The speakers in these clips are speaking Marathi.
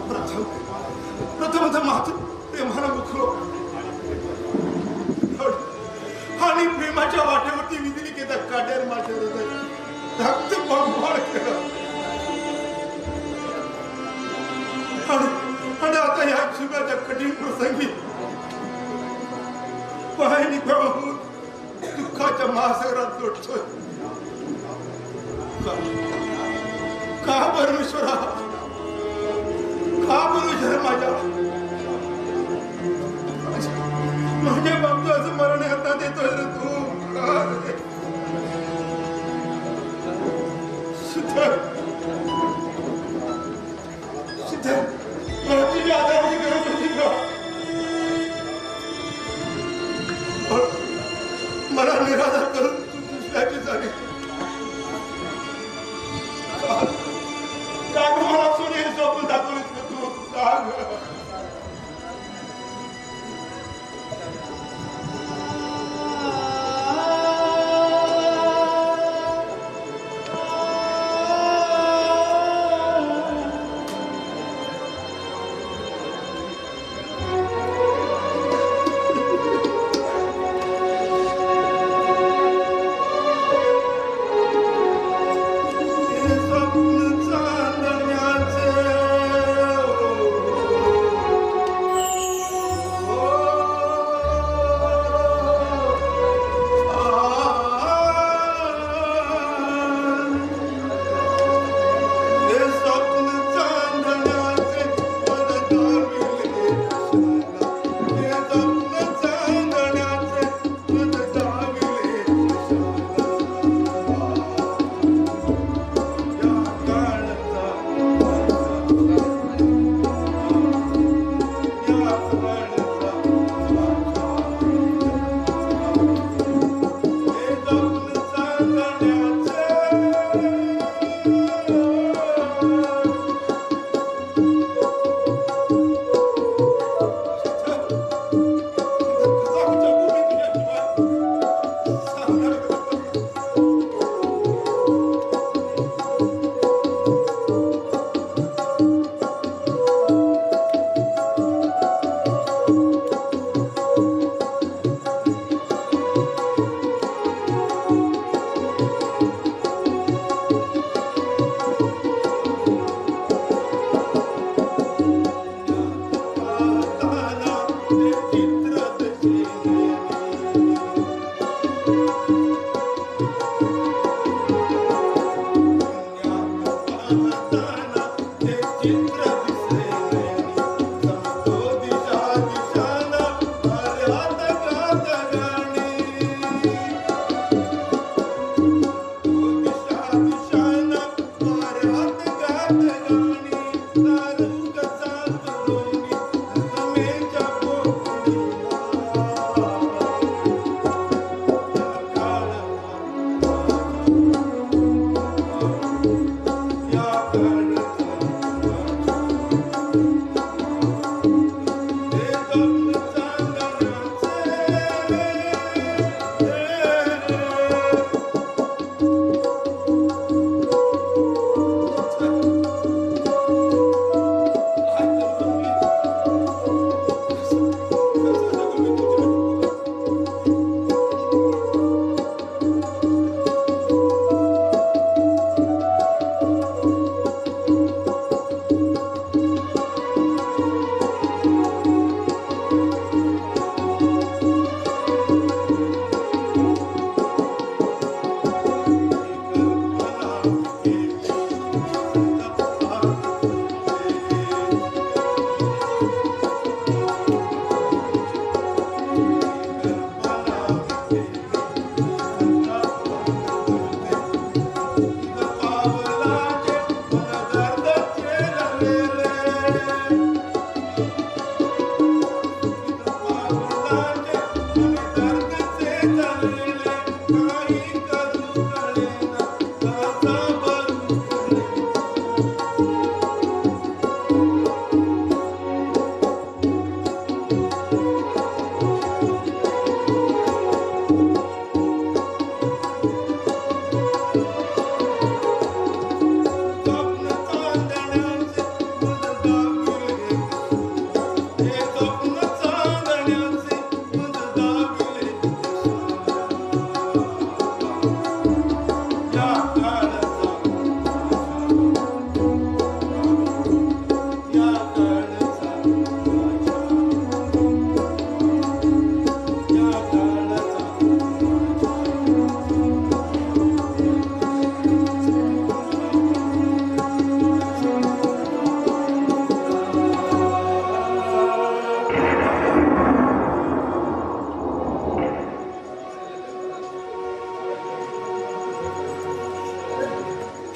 प्रथमतः माझं प्रेमाला मुखलो आणि प्रेमाच्या वाटेवरती विजली घेता काट्यार माझ्या हृदय रक्त बंबाळ केलं आणि आता या जीवनाच्या कठीण प्रसंगी पायानी होऊन दुःखाच्या महासागरात लोटतोय का परमेश्वरा का परमेश्वरा माझ्या बाबतीचं मरण आता देतोय रे तू शीतल शीतल मला तुझ्या आधाराची गरज होती का मला निराधार करून तू दुसऱ्याची झाली का मला सोने हे स्वप्न दाखवलीस तू का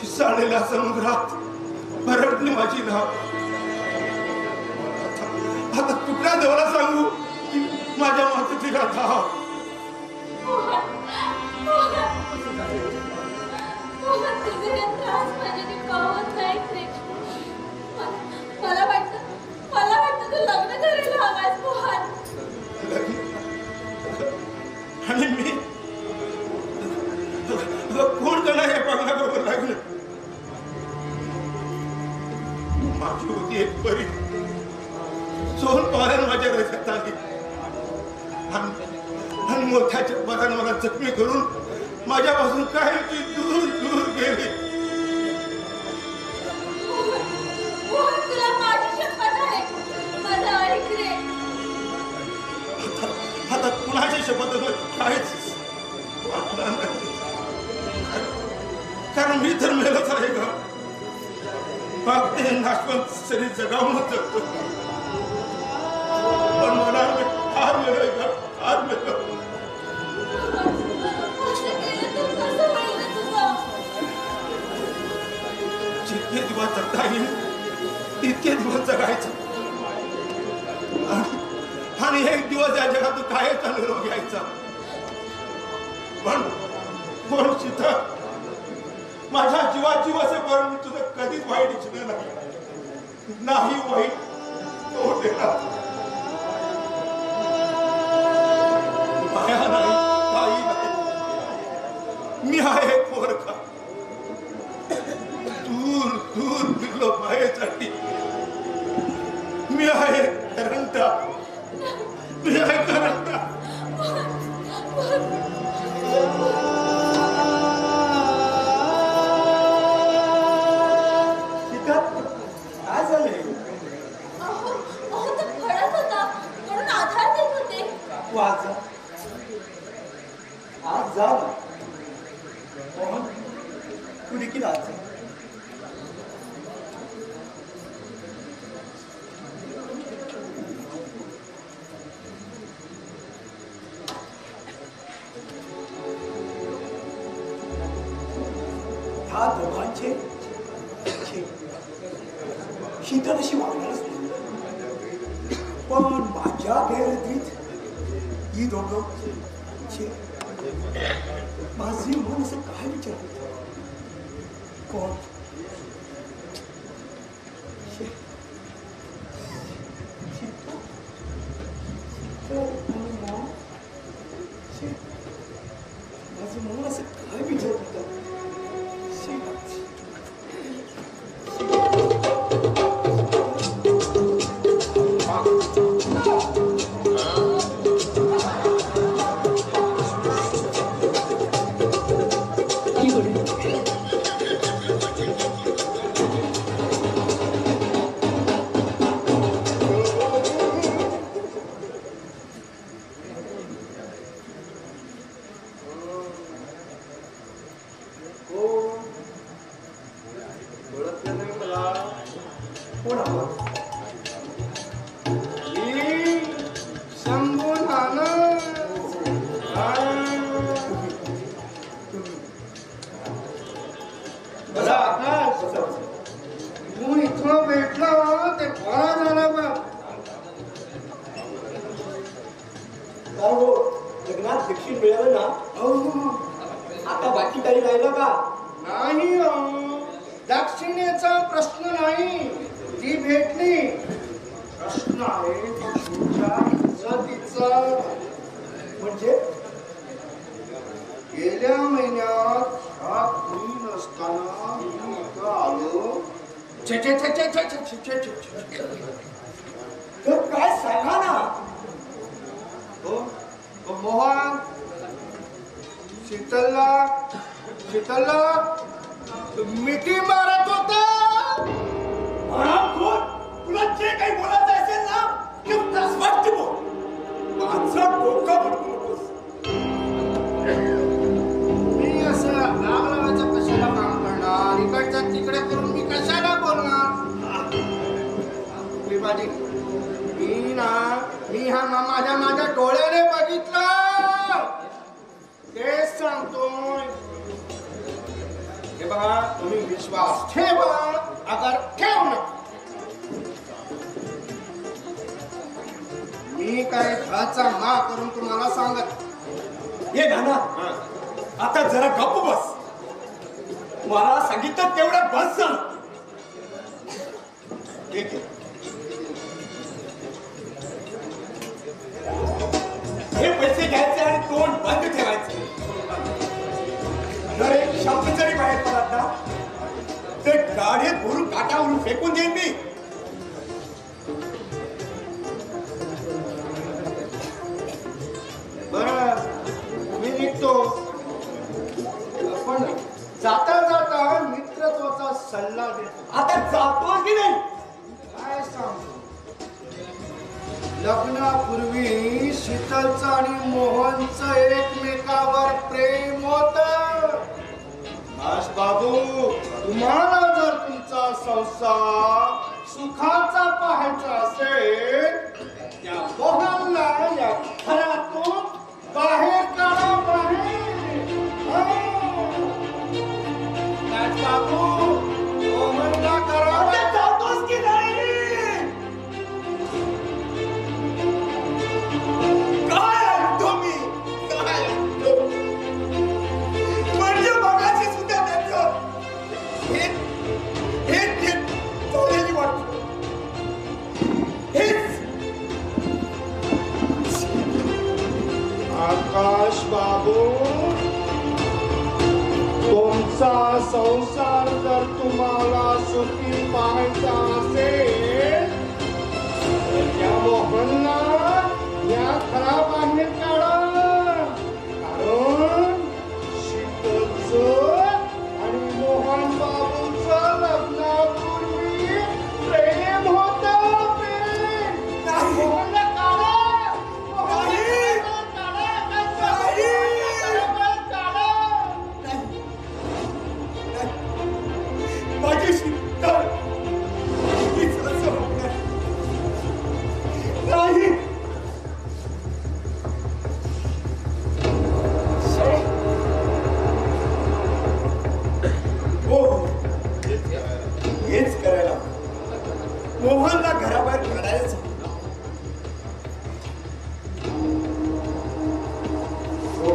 पिसाळलेल्या समुद्रात भरडली माझी नाव. आता कुठल्या देवाला सांगू की माझ्या मातेला धाव. मला वाटतं तू लग्न करायला हवास मोहन. आणि मी कोण करणार या पागलाबरोबर लागलं. माझी होती एक परी सोन पालन माझ्या रस्त्यात आली आणि मोठ्याच्या पदाने मला जखमी करून माझ्यापासून काही दूर दूर गेली. तुला माझी शपथ आहे, माझं ऐक रे. आता कुणाची शपथ काहीच वाटणार नाही. कारण मी तर मेलच आहे का. बाप ते नाशवंत शरीर जगावूनच जगतो. पण मला फार मिळेल का, फार मिळेल. जितके दिवस जगता येईल तितके दिवस जगायचं आणि एक दिवस या जगातून कायचा निरोप घ्यायचा. पण सीता, माझ्या जीवाची वसेपर्यंत मी तुझं कधीच वाईट इच्छिलं नाही वाईट तोटेला. माया नाही, काही नाही. मी आहे पोरखा दूर दूर फिरलो मायेसाठी. मी आहे करंटा, मी आहे करंटा. काय झालंय? अहो तो पडत होता म्हणून आधार देत होते. तू आज जा, आज जा ना. मोहन, तू देखील आज जा. ह्या दोघांचे शीतल अशी वागणारच नाही. पण माझ्या गैरतीत ही दोघं माझे मन असं काय विचारत कोण माझं मन असं काय विचारत होतं. आता बाकी काही राहिलं का? नाही, दक्षिणेचा प्रश्न नाही, ती भेटली. प्रश्न आहे तुमच्या इज्जतीचा. म्हणजे गेल्या महिन्यात हा कुणी नसताना मी इथं आलो. तर काय सांगा ना. हो मोहन, शीतलला मिठी मारत होता. तुला प्रेमाजी मी हा माझ्या डोळ्याने बघितलं तेच सांगतोय. हे बघा तुम्ही विश्वास ठेवा अगर ठेव ना. मी काय घराचा मा करून तुम्हाला सांगत. हे नाना आता जरा गप्प बस. मला सांगितलं तेवढं बस झालं. ठीक आहे. हे पैसे घ्यायचे आणि तोंड बंद ठेवायचे. जर एक शब्द जरी बाहेर पडत ना ते गाडीत भरून काटावरून फेकून देईन मी. बरं मी निघतो. पण जाता जाता मित्रत्वाचा सल्ला देतो. आता जातो की नाही? काय सांगतो. लग्नापूर्वी शीतलचं आणि मोहनचं एकमेकावर प्रेम होत. बाबू तुम्हाला जर तुमचा संसार सुखाचा पाहायचा असेल त्या मोहनला या घरातून बाहेर काढा. बाबू मोहनला घरात जातोस की नाही? काय ऐकतो मी? काय ऐकतो? म्हणजे मगाशी सुद्धा त्याचं हे चोरेली वाटतो. हेच आकाश बाबू तुमचा संसार जर तुम्हाला सुखी पाहायचा असेल तर त्या मोहनला या घराबाहेर काढा. कारण शीतलचं आणि मोहन बाबूचं लग्नापूर्वी प्रेम होतं. मोहनला काढा. माझी शीतल हीच असं होणार नाही. हो हेच करायला मोहनला घराबाहेर काढायचं. हो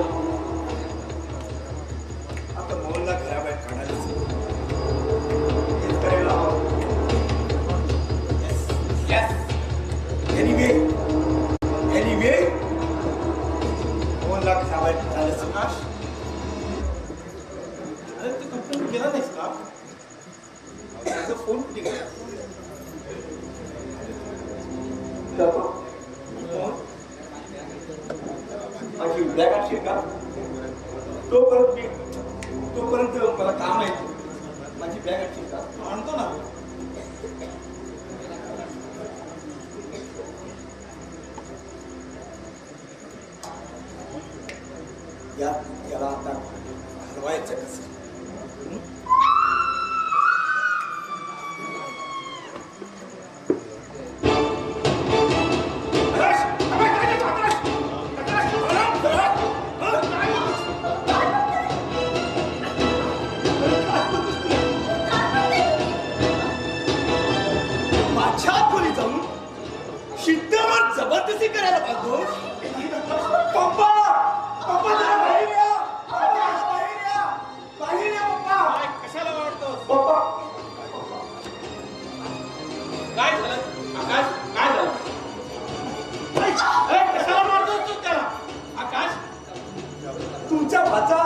आता मोहनला घराबाहेर काढायचं. Anyway, फोन लाख सावाय झालं सुकाश. अरे तू कंप्लेंट केला नाहीस का? त्याचा फोन कुठे गेला? माझी उद्या काढशील का? तोपर्यंत मला काम आहे. माझी बॅग आणशील का? आणतो ना. याला आता हलवायचं कसं? माझ्या खोली जाऊन शीतलवर जबरदस्ती करायला पाहतो. पप्पा पप्पा जरा बाहेर या. बाहेर या पप्पा. कशाला वाटतो? पप्पा काय झालं आकाश? काय झालं? कशाला मारतोस तू त्याला? आकाश तुमच्या भाचा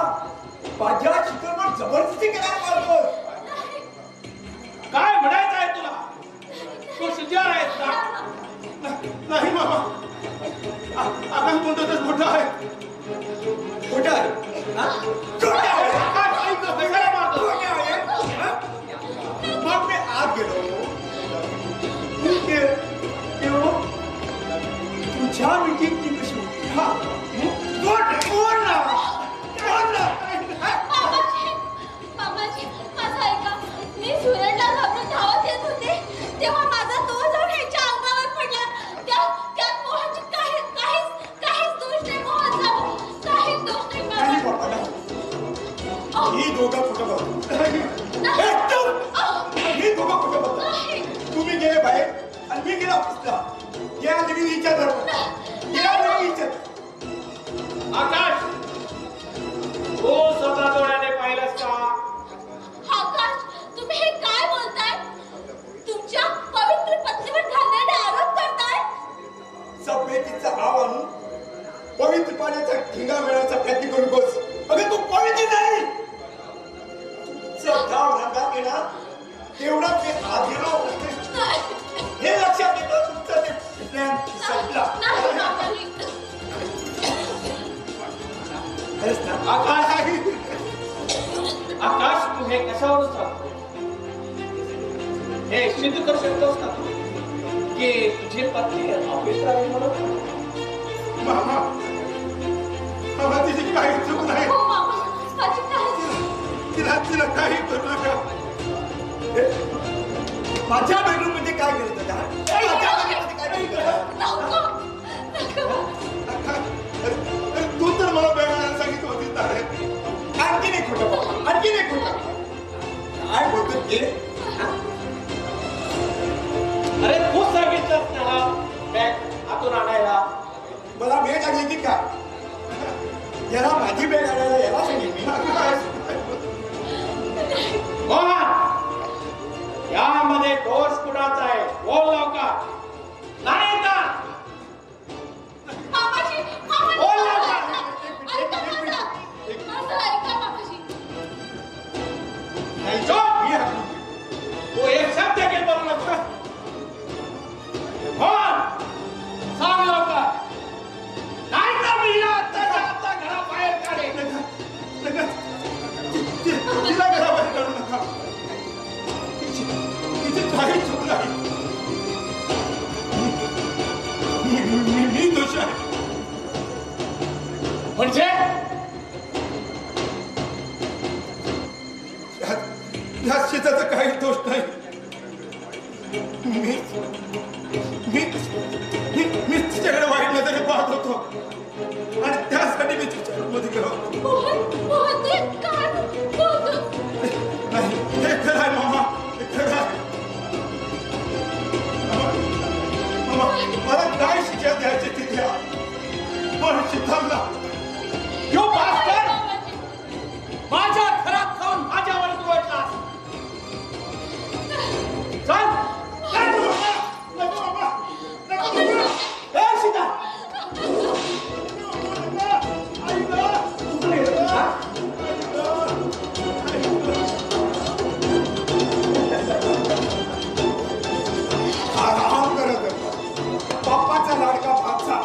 माझ्या शीतलवर जबरदस्ती करायला पाहतो. काय म्हणायचं आहे तुला? तू शुद्धार आहेस ना? नाही बाबा आकाश बोलतो तर मोठा आहे. खोटा आहे. खोटा आहे. आकाश ऐक ना, कशाला मारतोस? खोटा आहे. मग मी आत गेलो. तुझ्या मीटिंगची कशी होती? हा कोण ना मामाजी माझं ऐका. मी सुरेशला घाबरून धावत येत होते तेव्हा माझा तो जाऊन ह्याच्या गेला ऑफिसला. या लगेच विचार या लगेच विचार. आकाश हो स्वतः डोळ्याने पाहिलंस का? आकाश, तुम्ही हे काय बोलताय? तुमच्या पवित्र पत्नीवर घालणारे आरोप करताय? सभ्यतेचा भाव आणून पवित्र पाण्याचा ठिंगा मिळायचा प्रयत्न करू बस. अगं तू पवित्र नाही. तुमचं गाव रंगात येणार तेवढा ते आधीराव होते. हे लक्षात येतं तुमचं ते प्लॅन संपला. नाही मामाजी. खरंच ना? आकाश तू हे कशावरून सांगतो? हे सिद्ध करू शकतोस का तू की तुझी पत्नी ऑफिसला आली म्हणून? मामा मामा तिची काही चूक नाही. हो मामाजी, माझी काळजी. तिला काही करू नका. माझ्या बेडरूम मध्ये काय करत होता? माझ्या बेडरूम मध्ये काय करत होता? तू तर मला बेगायला सांगितलं होती ना रे. आणखीन एक खोटं बाबा, आणखीन एक खोटं. काय बोलतो ते? अरे तू सांगितलंस ना बॅग आतून आणायला. मला बॅग आणली की का? याला माझी बॅग आणायला याला सांगेल मी. मोहन यामध्ये दोष कुणाचा आहे? बोल लवकर. नाही का? मामाजी, मामाजी, बोल लवकर. ऐका माझं. माझं ऐका मामाजी. नाही चोप. मी हाकलून. तू एक शब्द देखील बोलू नको. मोहन सांग लवकर. नाही तर मी हिला आत्ताच्या आत्ता घराबाहेर काढेन. तिला घराबाहेर काढू नका. तिची काही चूक नाही. मी दोष आहे. म्हणजे या शेताचा काही दोष नाही. मी तिच्याकडे वाईट नजरे पाहत होतो आणि त्यासाठी मी तिच्यामध्ये गेलो. मोहन, ते काय बोलतो? नाही हे खरं आहे मामा, हे खरं आहे. मामा, मला काय शिक्षा द्यायची ती द्या. पण सिद्धांना यो बास्टर मामाजी. माझ्या घरात खाऊन माझ्यावर उघडलास. चल चल तू. नको मामा, नको मामा. ए सीता आराम करत होता. बाप्पाचा लाडका भाचा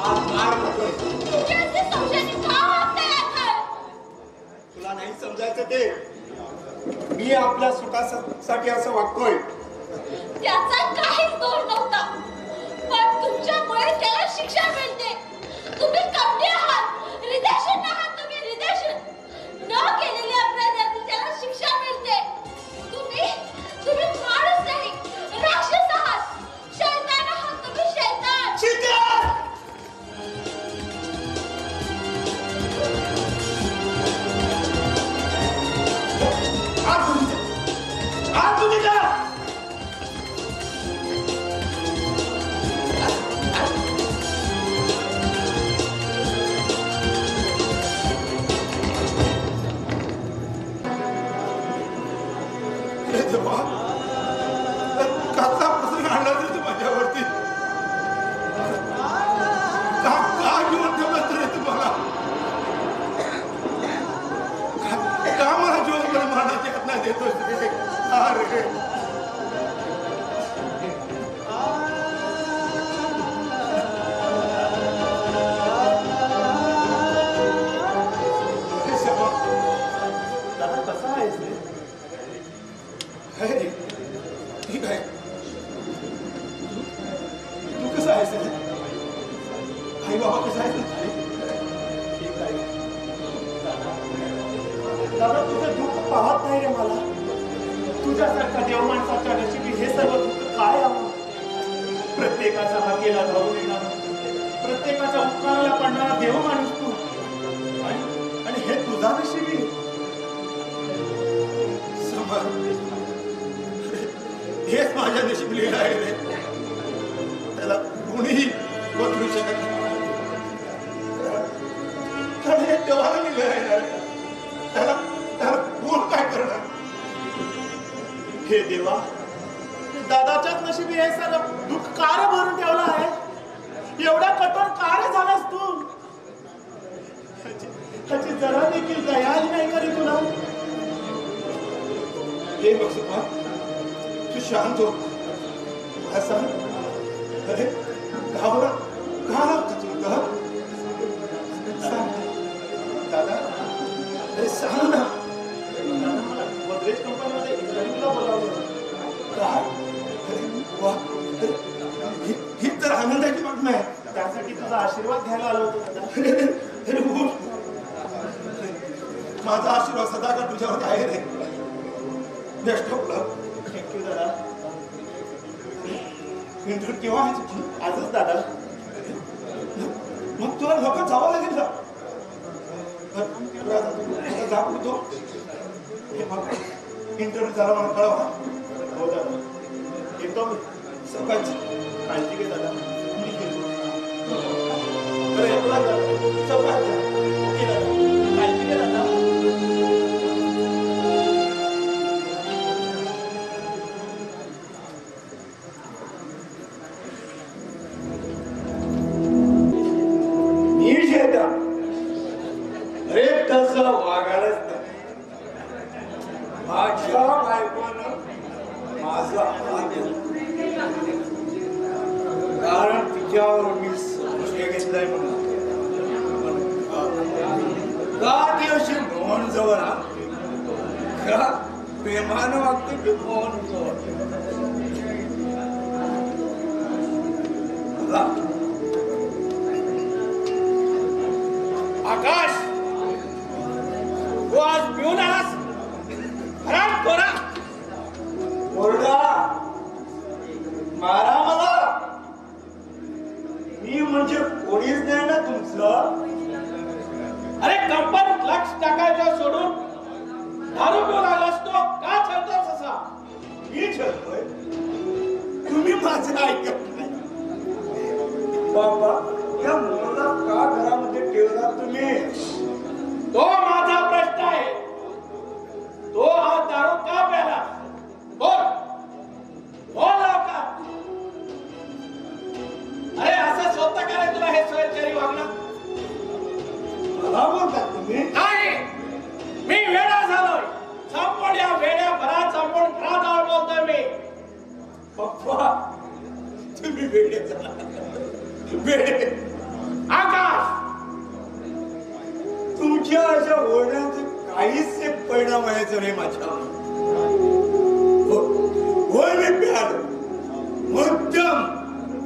आज मार खातोय. तुमच्या असे संशयाने का वागताय आकाश? तुला नाही समजायचं ते. मी आपल्या सुखासाठी असं वागतोय. त्याचा काहीच दोष नव्हता, पण तुमच्यामुळे त्याला शिक्षा मिळते. तुम्ही कपटी आहात, रिदेशन आहात. तुम्ही रिदेशन न केलेल्या अपराधाची त्याला शिक्षा मिळते. तुम्ही माणूस नाही, राक्षस आहात. शैतान आहात तुम्ही, शैतान. शिकार! आज तुम्ही जा. हे देवा, कसा प्रसंग आणला तू माझ्यावरती. का घेऊन ठेवलं रे तुम्हाला? का मला जीवन मारण्याची घटना देतोय रे? अरे दादा कसा आहेस रे? ठीक आहे. तू कसा आहेस रे? आई बाबा कसा आहेस रे? ठीक आहे. दादा तुझं दुःख पाहत नाही रे मला. तुझ्यासारखा देव माणसाच्या नशिबी हे सर्व दुःख काय आव? प्रत्येकाचा हाकेला धावून येणार, प्रत्येकाच्या उपकाराला पडणारा देव माणूस तू. आणि हे तुझा नशिबी. समर, हेच माझ्या नशीब लिहिलं आहे रे. नशिबी हे सगळं दुःख का रे भरून ठेवलं आहे? एवढा कठोर का रे झालास तू? त्याची जरा देखील दया आली नाही का रे तुला? हे बघ सुपा, तू शांत हो. असं अरे घाबरा का लागतं तुला? दादा अरे सांग ना. गोदरेज कंपनीमध्ये इंटरव्ह्यूला बोलावलं. काय? अरे वा, ही तर आनंदाची बातमी आहे. त्यासाठी तुझा आशीर्वाद घ्यायला आलो होतो दादा. अरे उठ. माझा आशीर्वाद सदा का तुझ्यावर आहे रे. Best of luck. थँक्यू दादा. इंटरव्ह्यू केव्हा आहे तुझी? आजच दादा. मग तुला लवकर जावं लागेल का? आता जाऊ तो. इंटरव्ह्यू झाला मला कळवा. हो दादा. येतो मी. सकाळची काळजी घे दादा. मी घेतो. बरं येतो दादा. सकाळची ओके दादा. काळजी घे दादा. मी शेता अरे तसं वागायलाच नाही. माझ्या बायकोनं माझा हात घेतला. कारण तिच्यावर मी संशय घेतलाय म्हणून. का ती अशी मोहन जवळ का प्रेमानं वागते की मोहन जवळ? आकाश, तू आज पिऊन आलास? घरात कोरा ओरडा मारा मला. मी म्हणजे कोणीच नाही ना तुमचं. अरे कंपनीत लक्ष टाकायचं सोडून दारू पिऊन आलास तो का छळतोस असा? मी छळतोय? तुम्ही माझं ऐकत नाही. बाबा या मुलाला का घरामध्ये ठेवला तुम्ही? तो माझा प्रश्न आहे. तो हा दारू का प्याला? बोल बोल लवकर. अरे असं स्वतः का रे तुला हे स्वयंचारी वागणं? मला बोलता तुम्ही? नाही, मी वेडा झालोय. संपूर्ण या वेड्या भरात संपूर्ण घराजवळ बोलतोय मी. पप्पा तुम्ही वेडे झाला. वेडे. आकाश, तुमच्या अशा ओरड्याचे काहीच एक परिणाम व्हायचं नाही माझ्यावर. होय मी प्यालो. मुद्दाम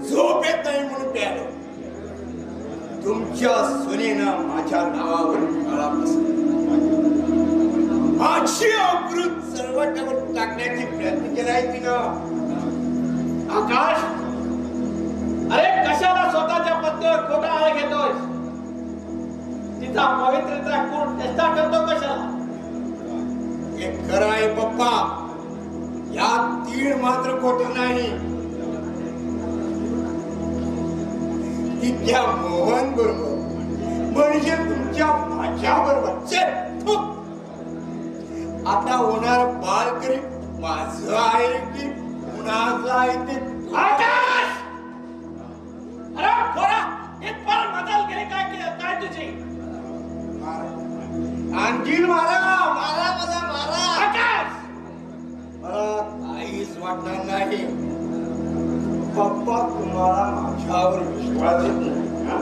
झोप येत नाही म्हणून प्यालो. तुमच्या सुनेनं माझ्या नावावर काळा बसला. माझी अवकृत सर्वटावर टाकण्याची प्रयत्न केलाय तिनं. आकाश, अरे कशाला स्वतःच्या पत्नीवर खोटा आळ घेतोय? तिचा पवित्रता कोण टेस्टा करतो कशाला? हे खरं आहे पप्पा. या तीळ मात्र खोटं नाही. ती त्या मोहन बरोबर म्हणजे तुमच्या माझ्या बरोबर आता होणार बाळ तरी माझं आहे की कुणाचं आहे ते? आकाश, अरे खोरा इथपर्यंत बदल गेली काय तुझी? आणखीन मारा मारा मला मारा. आकाश, मला काहीच वाटणार नाही. पप्पा तुम्हाला माझ्यावर विश्वास येत नाही ना?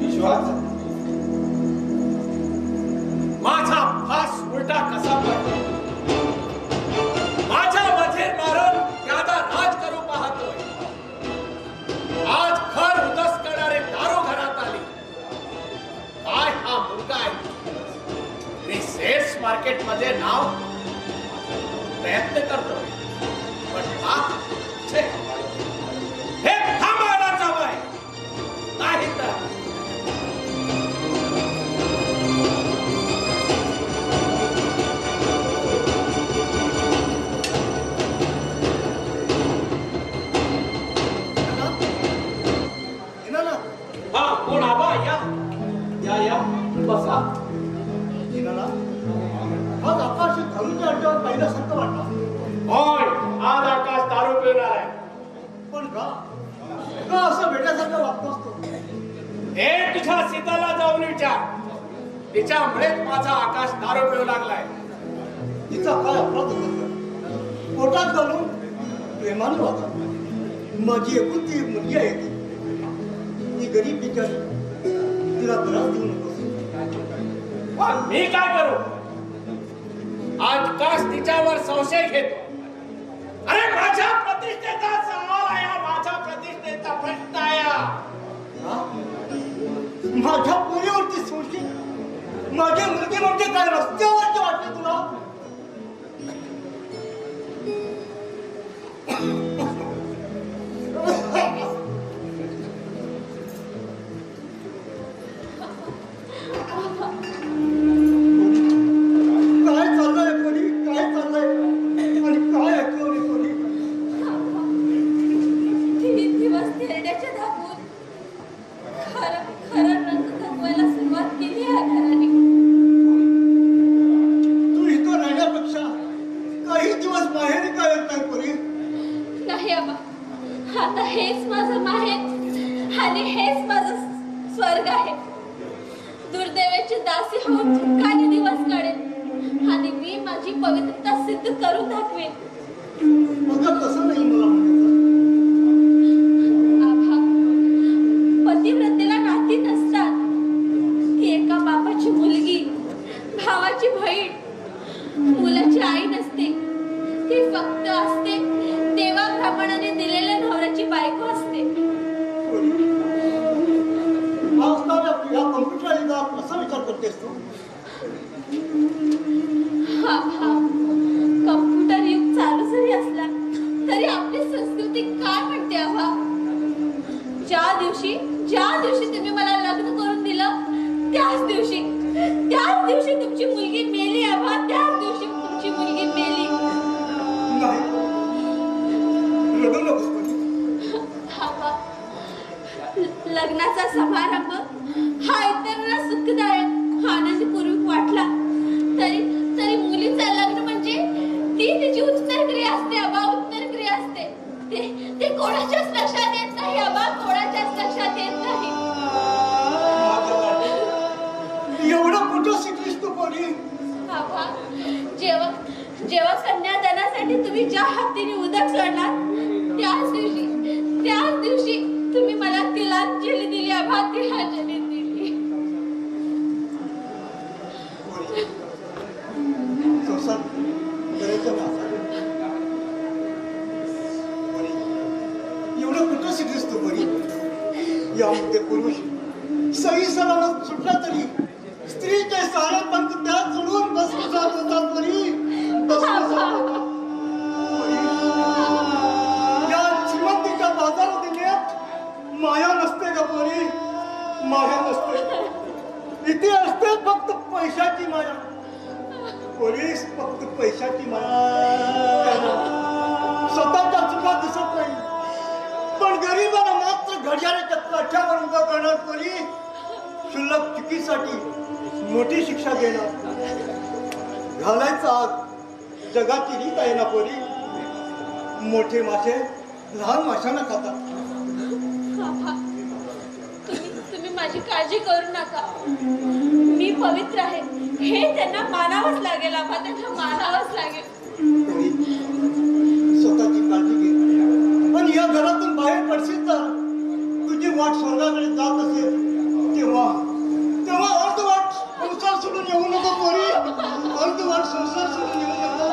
विश्वास माझा फास उलटा कसा पडतो? माझ्या मध्ये मारून त्याचा राज करू पाहतोय. आज घर उदस करणारे दारू घरात आली. काय हा मुलगा आहे? मी सेल्स मार्केट मध्ये नाव प्रयत्न करतोय, पण हा छे, हे थांबवायला हवंय. नाही तर हा कोण आबा? या या या बसा. आज आकाश पण का असं भेटल्यासारखं वागतोस तो? हे तुझ्या सीताला जाऊन विचार. तिच्यामुळेच माझा आकाश दारू पिऊ लागलाय. तिचा काय अपराध होता? पोटात घालून प्रेमाने वागा. माझी एकुलती एक मुलगी आहे ती गरीब बिचारी, तिला त्रास देऊ नकोस. पण मी काय करू? आज काश तिच्यावर संशय घेतो. अरे माझ्या प्रतिष्ठेचा सवाल आहे हा, माझ्या प्रतिष्ठेचा प्रश्न आहे हा. हा? माझ्या पोरीवरती संशय? माझी मुलगी म्हणजे काय रस्त्यावरची वाटते तुला? काय चाललंय पोरी? काय चाललंय? आणि काय ऐकलं मी पोरी? 3 दिवस तेरड्याच्या धाकून खरा रंग दाखवायला सुरुवात केली आहे घराने. तू इथं राहण्यापेक्षा काही दिवस माहेरी काय येत नाही पोरी? नाही आबा, आता हेच माझं माहेर आणि हेच माझं स्वर्ग आहे. दुर्दैवाची दासी होऊन काही दिवस काढेल आणि मी माझी पवित्रता सिद्ध करून दाखवेन. अगं तसं नाही मला म्हणायचं. आभा, पतिव्रतेला नाती नसतात. ती एका बापाची मुलगी, भावाची बहीण, मुलाची आई नसते. ती फक्त असते देवाप्रमाणे दिलेल्या नवऱ्याची बायको असते. या कम्प्युटर युगात कसा विचार करतेस तू? हा कम्प्युटर युग चालू जरी असला तरी आपली संस्कृती काय म्हणते आबा? ज्या दिवशी तुम्ही मला लग्न करून दिलं त्याच दिवशी तुमची मुलगी मेली आबा. त्याच दिवशी तुमची मुलगी मेली. नाही, रडू नकोस पोरी. आबा, लग्नाचा समारंभ हा इतरांना सुखदायक आनंदपूर्वक वाटला तरी मुलीचं लग्न म्हणजे ती तिची उत्तरक्रिया असते आबा. उत्तरक्रिया असते. ते कोणाच्याच लक्षात येत नाही आबा. कोणाच्याच लक्षात येत नाही. माझ्या वाटे, एवढं कुठं शिकलीस तू पोरी? आबा, जेव्हा कन्यादानासाठी तुम्ही ज्या हातीने उदक सोडणार त्याच दिवशी तुम्ही मला तिलांजली दिली आबा. तिलांजली दिली. संसार करायचं ना. एवढं कुठं शिकलीस तू पोरी? यामध्ये पुरुष सही सलामत सुटला तरी स्त्रीचे सारे पंख त्यात सोडून बसवतात होतात पोरी. या श्रीमंतीच्या बाजारात येण्यात माया नसते का पोरी? माया नसते. इथे असते फक्त पैशाची माया. पोलीस फक्त पैशाची माया. स्वतःच्या चुका दिसत नाही पण गरिबांना मात्र घड्याळाच्या काठ्यावर उभा करणार पोरी. क्षुल्लक चुकीसाठी मोठी शिक्षा देणार. घालायचा आग जगाची रीत आहे ना पोरी. मोठे मासे लहान माशांना खातात. आबा, तुम्ही माझी काळजी करू नका. मी पवित्र आहे हे त्यांना मानावंच लागेल आबा. त्यांना मानावंच लागेल. पोरी, स्वतःची काळजी घे आणि या घरातून बाहेर पडशील तर तुझी वाट स्वर्गाकडे जात असेल तेव्हा अर्धवाट संसार सोडून येऊ नको पोरी. अर्धवाट संसार सोडून येऊ नको.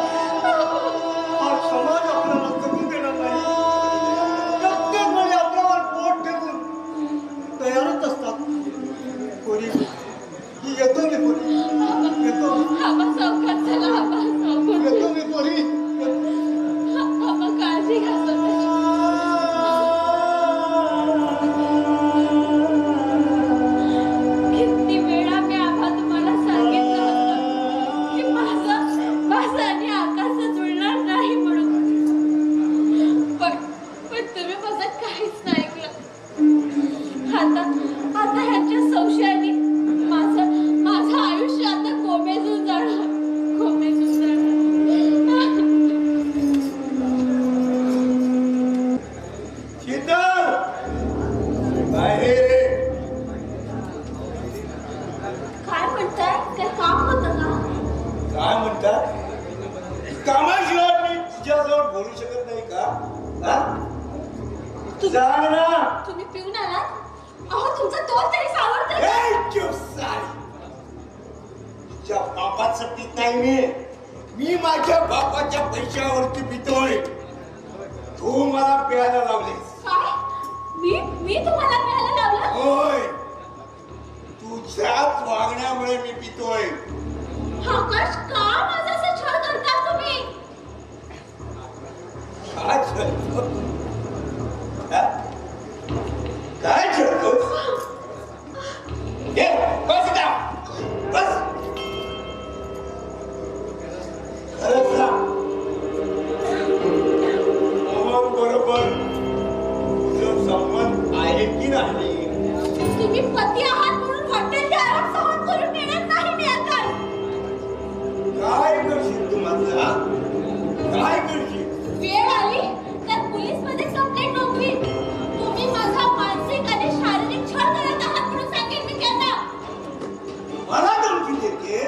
आज समाज आपल्याला जगून देणार नाही. प्रत्येक वेळी आपल्यावर पोट ठेवून तयारच असतात पोरी. ही येतो मी पोरी. येतो आबा, सावकाश चला आबा. सावकाश. येतो मी पोरी. आबा, काळजी घ्या स्वतःची. किती वेळा मी आबा तुम्हाला सांगितलं होतं शीतल बाहेर ये. काय म्हणताय काय काम होतं का काय म्हणतात कामाशिवाय मी तुझ्याजवळ बोलू शकत नाही का हा? सांग ना. तुम्ही पिऊन आलात अहो तुमचा तोल तरी सावरतोय का? ए, चुप सारी. तुझ्या बापाचं पीत नाही मी माझ्या बापाच्या पैशावरती पितोय. तू मला प्यायला लावलेस. काय मी तुम्हाला प्यायला लावलं होय तुझ्याच वागण्यामुळे मी पितोय. आकाश का माझा असं छळ करता तुम्ही काय छळतो? हा? काय छळतोस? ये, बस इथं. बस. खरं सांग. मोहन बरोबर तुझं संबंध आहे की नाही? तुम्ही पती आहात म्हणून हॉटेलचे आराम सहन करून घेणार नाही मी आकाश काय करशील तू माझा? काय करशील? वेळ आली तर पोलीस मध्ये कंप्लेंट नोंदवी तुम्ही माझा मानसिक आणि शारीरिक छळ करत आहात म्हणून सांगेन मी त्यांना मला धमकी देते?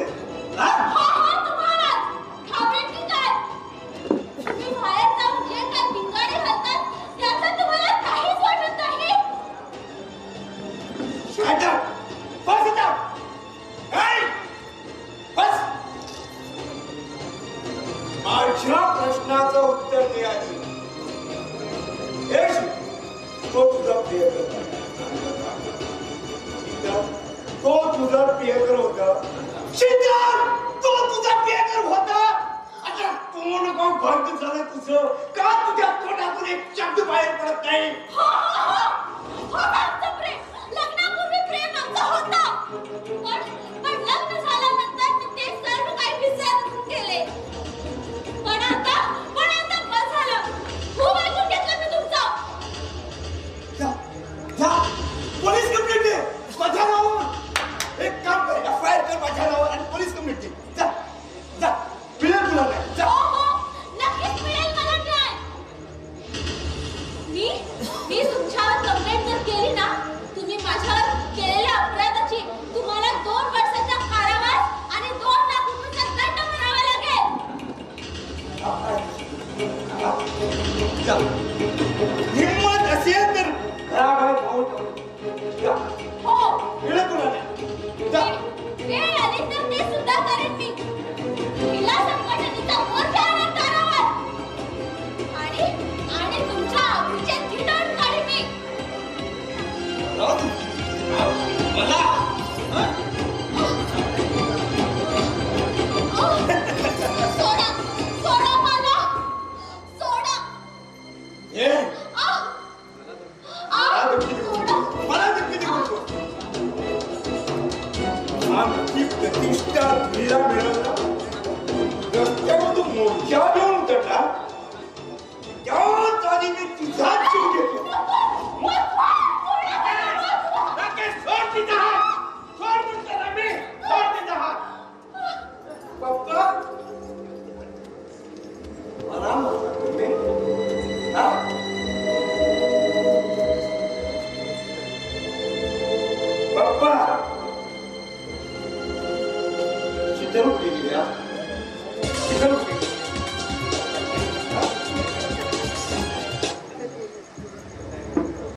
हा? हा तुम्हाला घाबरेल की काय तुम्ही बाहेर जाऊन जे काय भिंगाडे घालतात त्याचं तुम्हाला काहीच वाटत नाही Shut up! बस इथं! Hey! बस! माझ्या प्रश्नाचं उत्तर दे आधी. हे शिव, तो तुझा प्रियकर शीतल, तो तुझा प्रियकर होता. शीतल, तो तुझा प्रियकर होता. आता तोंड का बंद झालं तुझं? का तुझ्या तोंडातून एक शब्द बाहेर पडत नाही? होतं आमचं प्रेम लग्नापूर्वी प्रेम आमचं होतं पण लग्न झाल्यानंतर मी ते सर्व काही विसरून गेले पण आता बस झालं खूप ऐकून घेतलं मी तुमचं जा, जा. पोलीस कंप्लेंट दे माझ्या नावावर. एक काम कर एफआयआर कर माझ्या नावावर आणि पोलीस कंप्लेंट दे. जा जा मिळेल तुला नाही. जा. हो नक्कीच मिळेल मला न्याय मी तुमच्यावर कंप्लेंट जर केली ना तुम्ही माझ्यावर केलेल्या अपराधाची तुम्हाला 2 वर्षाचा कारावास आणि 2 लाख रुपयाचा दंड भरावा लागेल जा. हिम्मत असेल तर घराबाहेर जाऊन टाक. जा. हो मिळेल तुला नाही. जा. वेळ आली तर ते सुद्धा करेन मी महिला संघटनेचा मोर्चा आणेन दारावर आणि तुमच्या आवडीचे थिएटर काढेन मी मला सोडा सोडा मला सोडा हे सोडा मला धमकी देऊ नको. आमची प्रतिष्ठा तुला मिळवला रस्त्यामधून मोर्चा घेऊन उतरला त्याच आधी मी तुझाच जीव घेतो. राकेश, सोड तिचा हात. सोड म्हणतो ना मी. सोड तिचा हात. पप्पा मला म्हणता तुम्ही हा? पप्पा शीतल उठली गेली हा? शीतल उठली.